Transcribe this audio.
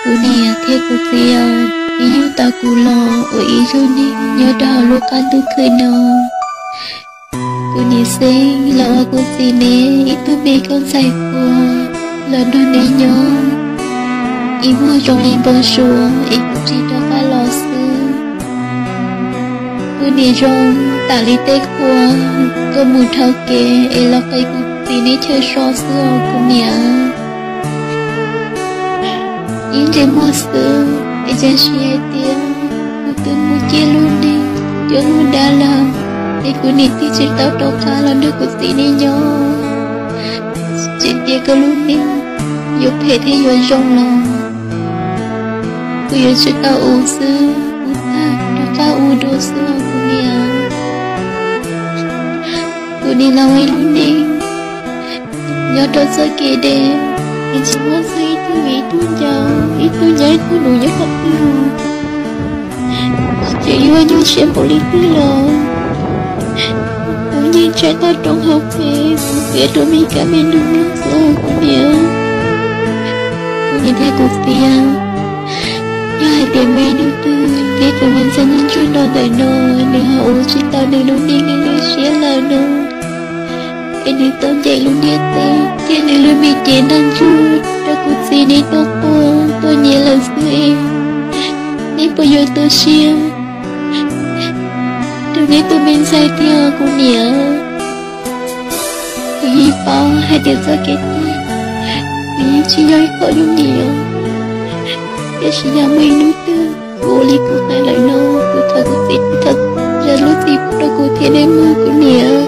Cô nè theo cô phía ý yêu ta cô lo ở ý rồi nè nhớ đào lúc ăn tôi cười nó cô nè sinh lo cô xì nè ít tôi biết con sai của là đôi nè nhớ ý mua trong đi bờ xuống ý cũng chỉ cho ta lo sư cô nè rong ta lý tê của cô muốn thâu kê ý lo cây cô xì nè chơi so xưa cô nè yên trên mùa sương, em sẽ chia tiếng, cô tự mua chia luôn đi, cho luôn đã làm, để cô nít thì chỉ tao đâu cả lần được cô tí đi nhau, chỉ tiếc cô luôn đi, dục hết thì dục rong lòng, cô yêu chỉ tao u sư, u ta, đâu cả u đồ sư cô nia, cô đi lâu ấy luôn đi, nhớ đâu giờ kia đêm. Chỉ muốn suy tư ý tu giàu, ý tu nhảy tu nụ nhớ thật yêu. Chỉ yêu anh xem bộ lý tư lò. Cũng nhìn trái ta trong học về, cũng phía đôi mình cả bên đúng lúc rồi cũng nhớ. Cũng nhìn thấy cuộc phía, nhớ hai tiền mê nữ tư, nghe của mình sẽ nhìn chuyện đó đời nồi, để họ ủ chuyện tao để lúc đi nghe lời xế lời nồi. Em đi tóm chạy luôn đi tay, kia này luôn bị chén ăn chút, đã cuộc gì đi tốt buồn, tôi nhớ là xưa em, nếu bây giờ tôi siêu, đừng để tôi bên sai theo cô nhớ, tôi hy vọng hai điều ra kết thúc, vì chỉ nói khỏi dùng nhiều, cái chỉ là mình đối tư, cô lý cuộc này lại nâu, cô thật cuộc gì thật, ra lúc gì cũng đâu cô thiên em mơ cô nhớ.